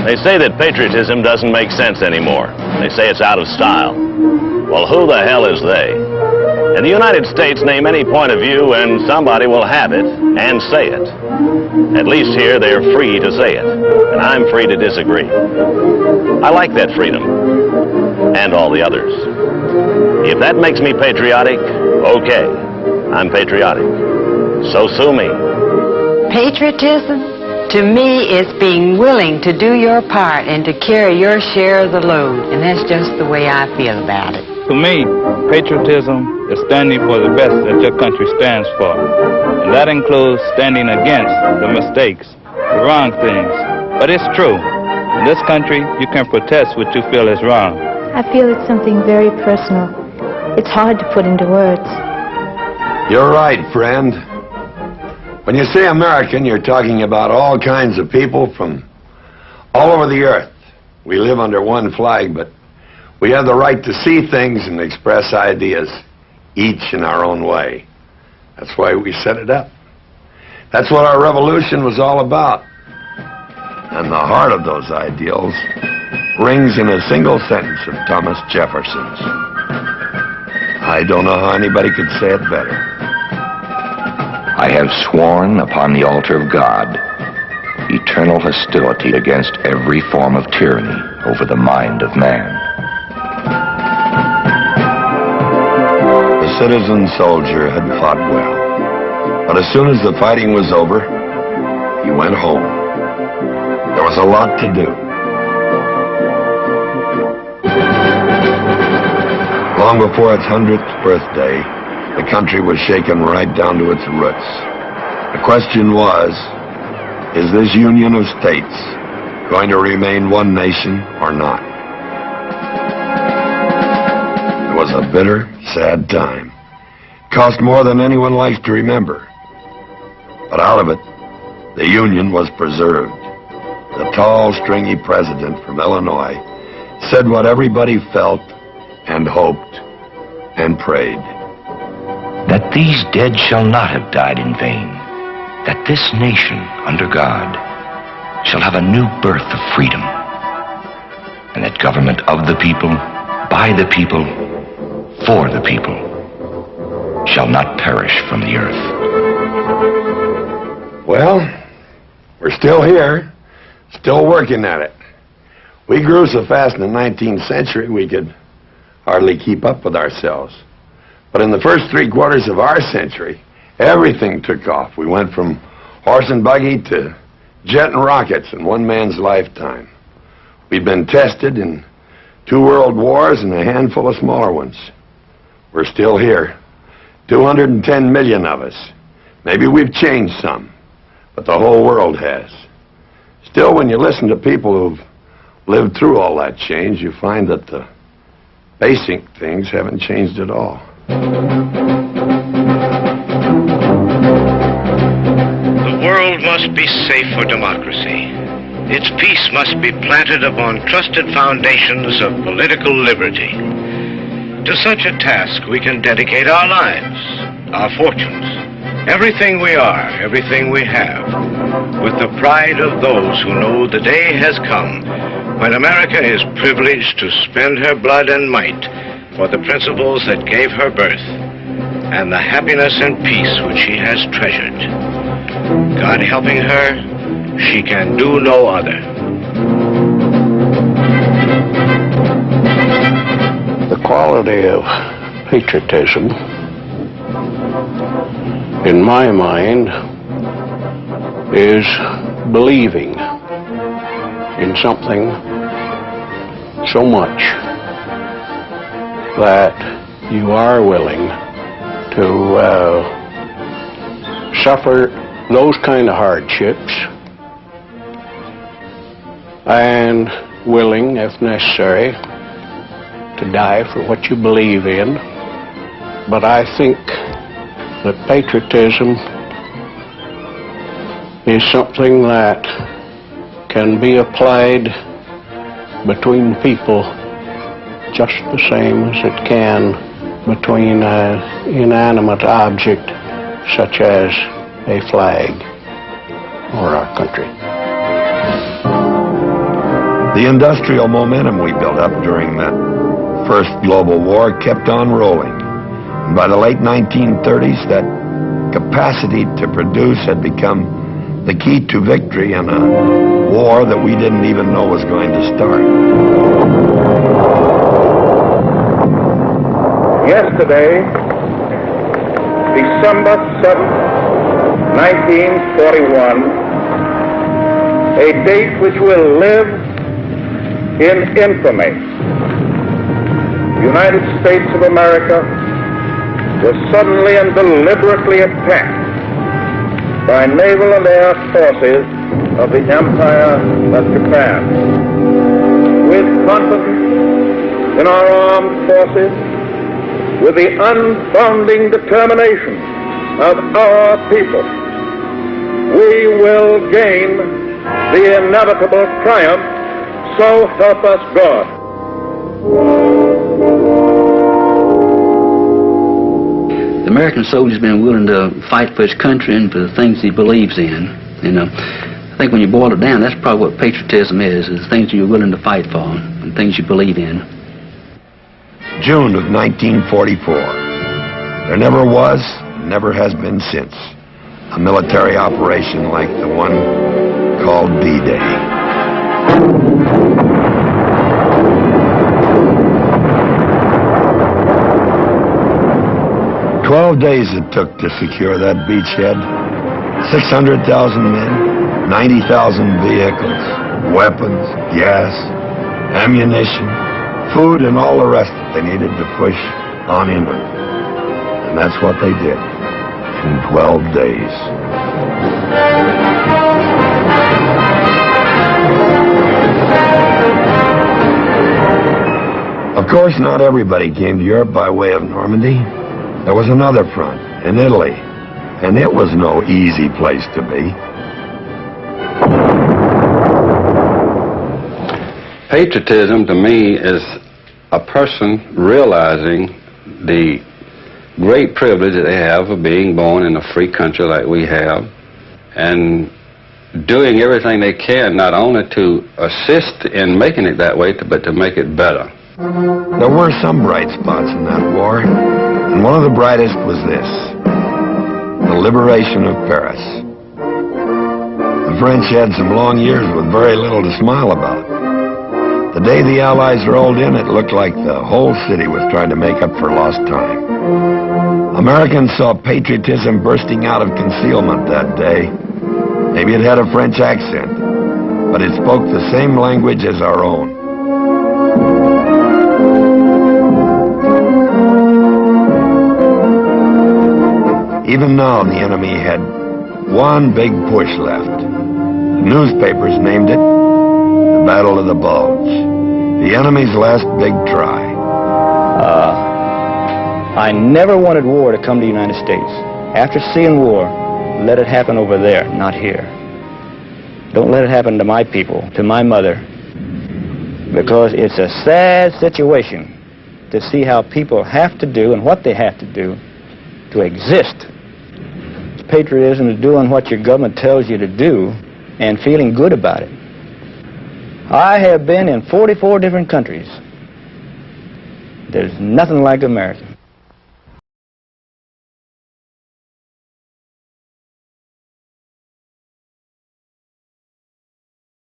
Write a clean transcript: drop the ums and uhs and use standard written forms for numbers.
They say that patriotism doesn't make sense anymore. They say it's out of style. Well, who the hell is they? In the United States, name any point of view and somebody will have it and say it. At least here, they're free to say it, and I'm free to disagree. I like that freedom, and all the others. If that makes me patriotic, okay, I'm patriotic. So sue me. Patriotism, to me, is being willing to do your part and to carry your share of the load, and that's just the way I feel about it. To me, patriotism is standing for the best that your country stands for. And that includes standing against the mistakes, the wrong things. But it's true. In this country, you can protest what you feel is wrong. I feel it's something very personal. It's hard to put into words. You're right, friend. When you say American, you're talking about all kinds of people from all over the earth. We live under one flag, but we have the right to see things and express ideas, each in our own way. That's why we set it up. That's what our revolution was all about. And the heart of those ideals rings in a single sentence of Thomas Jefferson's. I don't know how anybody could say it better. I have sworn upon the altar of God eternal hostility against every form of tyranny over the mind of man. The citizen soldier had fought well, but as soon as the fighting was over, he went home. There was a lot to do. Long before its 100th birthday, the country was shaken right down to its roots. The question was, is this union of states going to remain one nation or not? It was a bitter, sad time. It cost more than anyone likes to remember. But out of it, the Union was preserved. The tall, stringy president from Illinois said what everybody felt and hoped and prayed. That these dead shall not have died in vain, that this nation, under God, shall have a new birth of freedom, and that government of the people, by the people, for the people, shall not perish from the earth. Well, we're still here, still working at it. We grew so fast in the 19th century we could hardly keep up with ourselves. But in the first 3/4 of our century, everything took off. We went from horse and buggy to jet and rockets in one man's lifetime. We've been tested in 2 world wars and a handful of smaller ones. We're still here, 210 million of us. Maybe we've changed some, but the whole world has. Still, when you listen to people who've lived through all that change, you find that the basic things haven't changed at all. The world must be safe for democracy. Its peace must be planted upon trusted foundations of political liberty. To such a task, we can dedicate our lives, our fortunes, everything we are, everything we have, with the pride of those who know the day has come when America is privileged to spend her blood and might for the principles that gave her birth and the happiness and peace which she has treasured. God helping her, she can do no other. The quality of patriotism, in my mind, is believing in something so much that you are willing to suffer those kind of hardships and willing, if necessary, to die for what you believe in. But I think that patriotism is something that can be applied between people just the same as it can between an inanimate object such as a flag or our country. The industrial momentum we built up during that first global war kept on rolling. And by the late 1930s, that capacity to produce had become the key to victory in a war that we didn't even know was going to start. Yesterday, December 7th, 1941, a date which will live in infamy. The United States of America was suddenly and deliberately attacked by naval and air forces of the Empire of Japan. With confidence in our armed forces, with the unbounding determination of our people, we will gain the inevitable triumph, so help us God. The American soldier's been willing to fight for his country and for the things he believes in. I think when you boil it down, that's probably what patriotism is things you're willing to fight for and things you believe in. June of 1944. There never was, never has been since, a military operation like the one called D-Day. "12 days it took to secure that beachhead. 600,000 men, 90,000 vehicles, weapons, gas, ammunition, food, and all the rest that they needed to push on inland. And that's what they did in 12 days. Of course, not everybody came to Europe by way of Normandy. There was another front in Italy, and it was no easy place to be. Patriotism to me is a person realizing the great privilege that they have of being born in a free country like we have, and doing everything they can not only to assist in making it that way, but to make it better. There were some bright spots in that war, and one of the brightest was this: the liberation of Paris. The French had some long years with very little to smile about. The day the Allies rolled in, it looked like the whole city was trying to make up for lost time. Americans saw patriotism bursting out of concealment that day. Maybe it had a French accent, but it spoke the same language as our own. Even now, the enemy had one big push left. The newspapers named it the Battle of the Bulge, the enemy's last big try. I never wanted war to come to the United States. After seeing war, let it happen over there, not here. Don't let it happen to my people, to my mother, because it's a sad situation to see how people have to do and what they have to do to exist. Patriotism is doing what your government tells you to do and feeling good about it. I have been in 44 different countries. There's nothing like America.